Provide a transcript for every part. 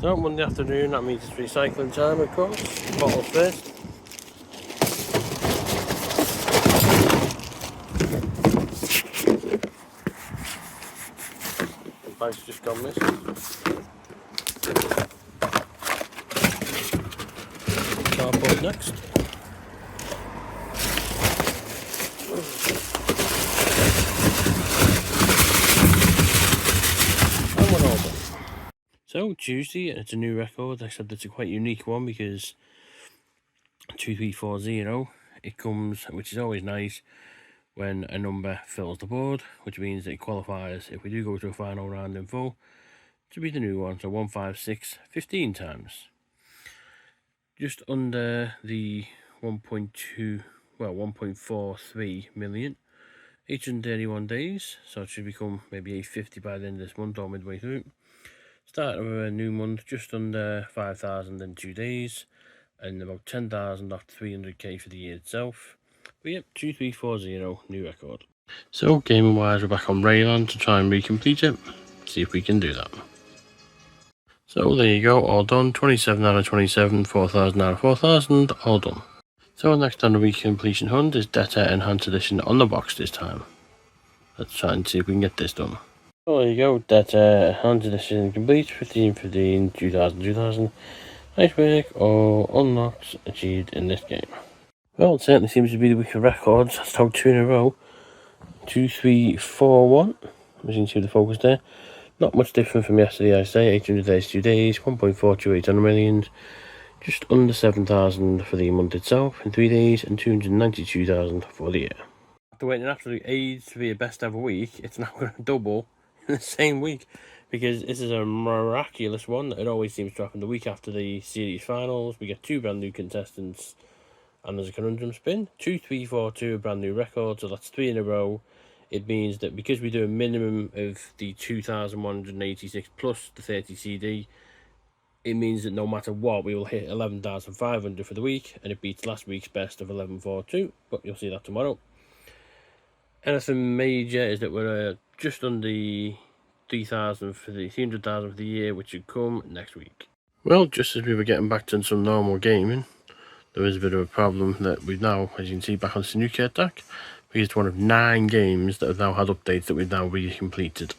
So Monday afternoon, that means it's recycling time, of course. Bottles first. The bag's just gone missing. Cardboard next. And one over. So Tuesday, it's a new record. I said it's a quite unique one because 2340, it comes, which is always nice when a number fills the board, which means it qualifies, if we do go to a final round in full, to be the new one. So 156 15 times. Just under the 1.43 million. 831 days, so it should become maybe 850 by the end of this month or midway through. Start of a new month, just under 5,000 in 2 days, and about 10,000 off 300k for the year itself. But yep, 2340, new record. So gaming wise, we're back on Rayland to try and recomplete it. See if we can do that. So there you go, all done. 27 out of 27, 4,000 out of 4,000, all done. So next on the recompletion hunt is Debtor Enhanced Edition on the box this time. Let's try and see if we can get this done. So there you go, Debtor Enhanced Edition complete, 15, 2000. Nice work, all unlocks achieved in this game. Well, it certainly seems to be the week of records. That's now 2 in a row. 2, 3, 4, 1. As you can see with the focus there. Not much different from yesterday, I say. 800 days, 2 days, 1.428 on the millions. Just under 7,000 for the month itself in 3 days, and 292,000 for the year. After waiting an absolute age to be a best ever week, it's now going to double in the same week, because this is a miraculous one. It always seems to happen the week after the series finals. We get 2 brand new contestants, and there's a conundrum spin. 2, 3, 4, 2, a brand new record, so that's 3 in a row. It means that because we do a minimum of the 2,186 plus the 30 CD, it means that no matter what, we will hit 11,500 for the week, and it beats last week's best of 11,402, but you'll see that tomorrow. Anything major is that we're just under 3,000 for the 300,000 for the year, which should come next week. Well, just as we were getting back to some normal gaming, there is a bit of a problem that we've now, as you can see, back on the snooker deck, because it's one of 9 games that have now had updates that we've now recompleted.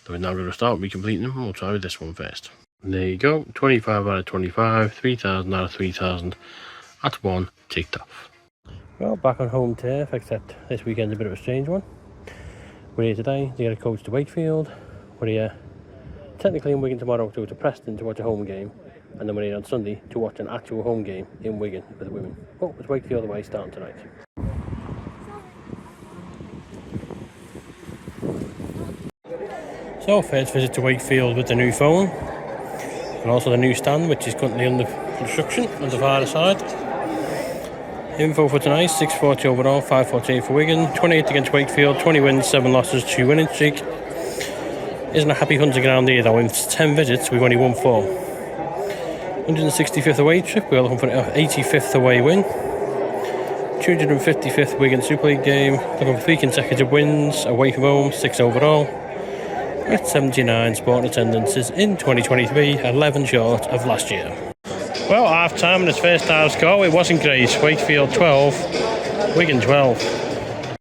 So we're now going to start recompleting them, and we'll try with this one first. And there you go, 25 out of 25, 3,000 out of 3,000, at 1 ticked off. Well, back on home turf, except this weekend's a bit of a strange one. We're here today to get a coach to Wakefield. We're here technically in Wigan tomorrow to go to Preston to watch a home game, and then we're here on Sunday to watch an actual home game in Wigan for the women. Oh, it's Wakefield away starting tonight. So, first visit to Wakefield with the new phone, and also the new stand, which is currently under construction on the far side. Info for tonight: 640 overall, 548 for Wigan, 28 against Wakefield, 20 wins, 7 losses, 2 winning streak. Isn't a happy hunting ground here though. In 10 visits, we've only won 4. 165th away trip, we're looking for an 85th away win. 255th Wigan Super League game, looking for 3 consecutive wins away from home, 6 overall. At 79 sport attendances in 2023, 11 short of last year. Well, half time in his first half score, it wasn't great. Wakefield 12, Wigan 12.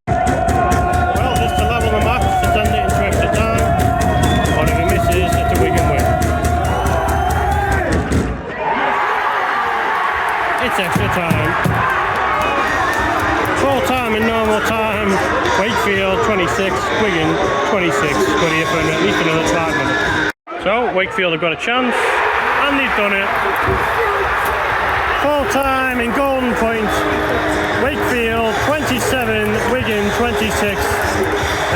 Well, just to level the match, to send it into extra time, or if he misses, it's a Wigan win. It's extra time. Full time in normal time. Wakefield 26, Wigan 26. Got here for at least another 5 minutes. So Wakefield have got a chance, and they've done it. Full time in golden points. Wakefield 27, Wigan 26.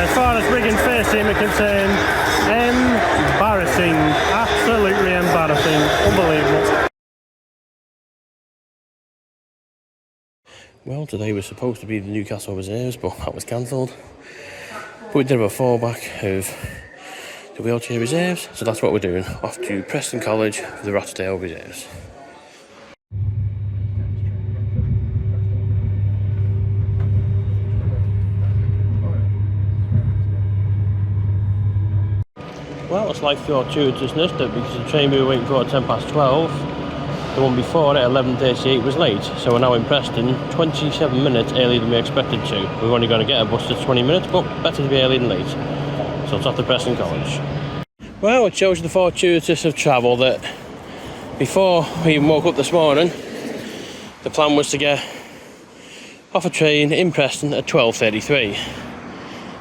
As far as Wigan first team are concerned, embarrassing, absolutely embarrassing, unbelievable. Well, today was supposed to be the Newcastle reserves, but that was cancelled. But we did have a fallback of the wheelchair reserves, so that's what we're doing. Off to Preston College for the Rochdale reserves. Well, it's like fortuitousness that because the train we were waiting for at 12:10, the one before at 11:38 was late. So we're now in Preston, 27 minutes earlier than we expected to. We were only going to get a bus to 20 minutes, but better to be early than late. So it's off to Preston College. Well, it shows you the fortuitous of travel that before we even woke up this morning, the plan was to get off a train in Preston at 12:33.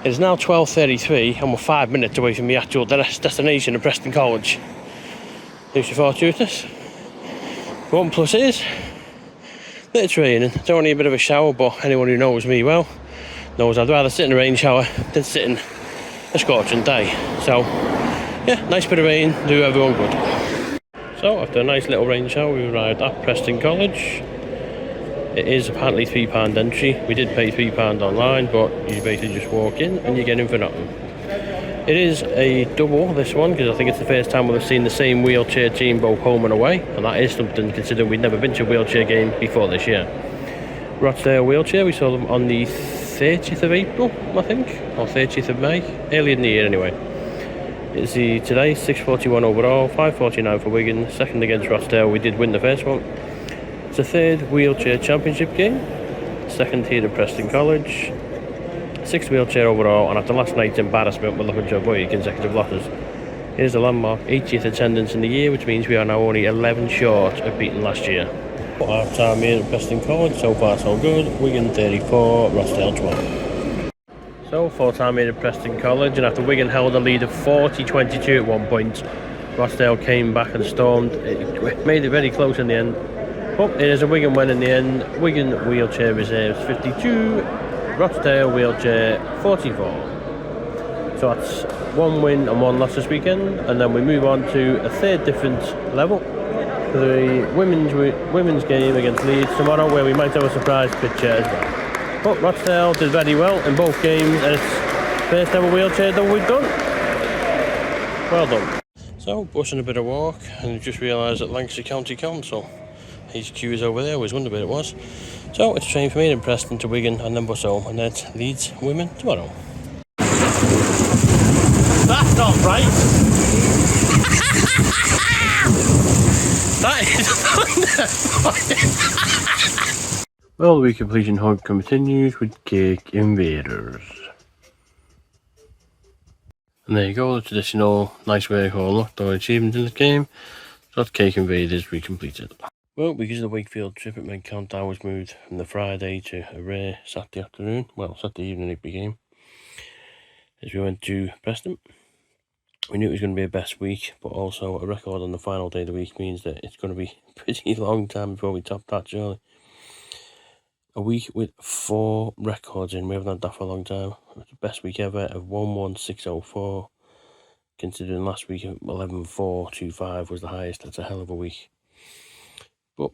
It is now 12:33 and we're 5 minutes away from the actual destination of Preston College. Who's your fortuitous? One plus is bit of training. It's only a bit of a shower, but anyone who knows me well knows I'd rather sit in a rain shower than sit in a scorching day. So yeah, nice bit of rain, do everyone good. So after a nice little rain shower, we arrived at Preston College. It is apparently £3 entry. We did pay £3 online, but you basically just walk in and you get in for nothing. It is a double, this one, because I think it's the first time we've seen the same wheelchair team both home and away, and that is something considering we'd never been to a wheelchair game before this year. Rochdale wheelchair, we saw them on the 30th of April, I think, or 30th of May, earlier in the year anyway. It's today, 6:41 overall, 5:49 for Wigan, second against Rochdale. We did win the first one. It's the third wheelchair championship game, second here at Preston College, sixth wheelchair overall, and after last night's embarrassment we're looking to avoid consecutive losses. Here's the landmark 80th attendance in the year, which means we are now only 11 short of beating last year. Half time here at Preston College, so far so good. Wigan 34, Rochdale 12. So full time here at Preston College, and after Wigan held a lead of 40-22 at one point, Rochdale came back and stormed. It made it very close in the end. But it is a Wigan win in the end. Wigan wheelchair reserves 52, Rochdale wheelchair 44. So that's one win and one loss this weekend, and then we move on to a third different level, the women's game against Leeds tomorrow, where we might have a surprise picture as well. But Rochdale did very well in both games, and it's first ever wheelchair that we've done. Well done. So, bussing a bit of walk, and just realised that Lancashire County Council HQ is over there. I always wondered where it was. So it's a train from here in Preston to Wigan and then bus home, and then it's Leeds women tomorrow. That's not right. That is wonderful. Well, the week completion hunt continues with Cake Invaders. And there you go, the traditional nice work or locked door achievement in the game. So that's Cake Invaders we completed. Well, because of the Wakefield trip, it meant countdown was moved from the Friday to a rare Saturday afternoon. Well, Saturday evening it became. As we went to Preston. We knew it was going to be a best week, but also a record on the final day of the week means that it's going to be a pretty long time before we top that, surely. A week with 4 records in, we haven't had that for a long time. It's the best week ever of 11604. Considering last week 11425 was the highest, that's a hell of a week. But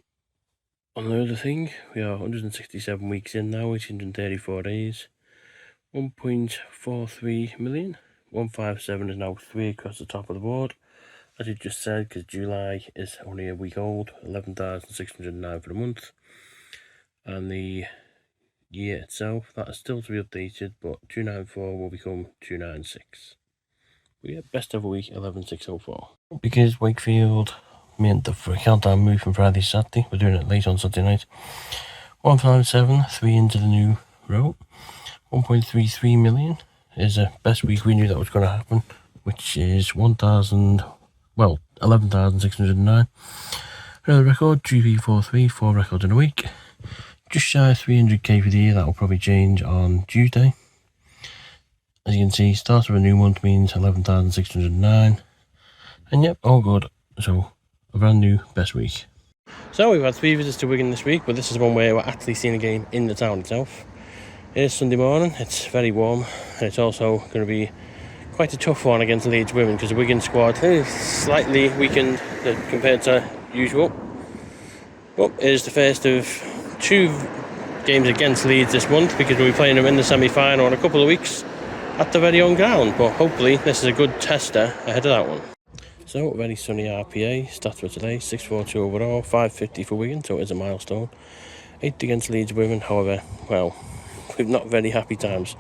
on the other thing, we are 167 weeks in now, 834 days, 1.43 million. 157 is now 3 across the top of the board, as you just said, because July is only a week old, 11,609 for the month. And the year itself, that is still to be updated, but 294 will become 296. But yeah, best ever week, 11604. Because Wakefield meant the countdown move from Friday to Saturday, we're doing it late on Saturday night. 157, 3 into the new row, 1.33 million. Is the best week we knew that was going to happen, which is 11,609. Another record, 3 4 records in a week. Just shy of 300k for the year. That will probably change on Tuesday. As you can see, start of a new month means 11,609. And yep, all good. So, a brand new best week. So, we've had 3 visits to Wigan this week, but this is one where we're actually seeing a game in the town itself. It is Sunday morning, it's very warm, and it's also going to be quite a tough one against Leeds women because the Wigan squad is slightly weakened compared to usual. But it is the first of 2 games against Leeds this month because we'll be playing them in the semi-final in a couple of weeks at the very own ground. But hopefully this is a good tester ahead of that one. So, very sunny RPA, stats for today, 642 overall, 550 for Wigan, so it is a milestone. 8 against Leeds women, however, well, with not very happy times.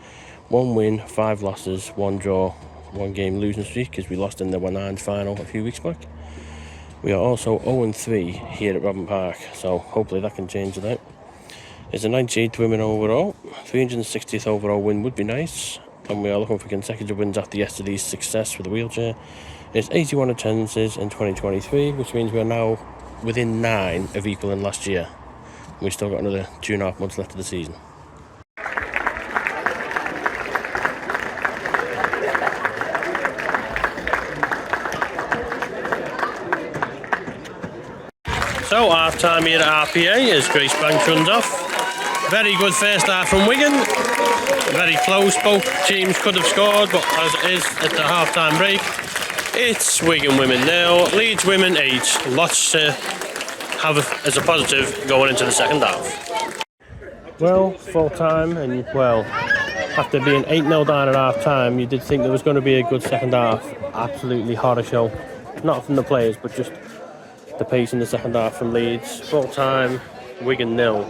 1 win, 5 losses, 1 draw, one game losing streak because we lost in the 1-9 final a few weeks back. We are also 0-3 here at Robin Park, so hopefully that can change it out. It's a 98th women overall, 360th overall win would be nice, and we are looking for consecutive wins after yesterday's success with the wheelchair. It's 81 attendances in 2023, which means we are now within 9 of equaling last year. We've still got another 2.5 months left of the season. So half time here at RPA as Grace Banks runs off. Very good first half from Wigan. Very close, both teams could have scored, but as it is at the half time break, it's Wigan women 0, Leeds women 8. Lots to have as a positive going into the second half. Well, full time, and well, after being 8-0 down at half time, you did think there was going to be a good second half. Absolutely horror show. Not from the players, but just the pace in the second half from Leeds. Full time, Wigan 0,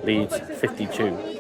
Leeds 52.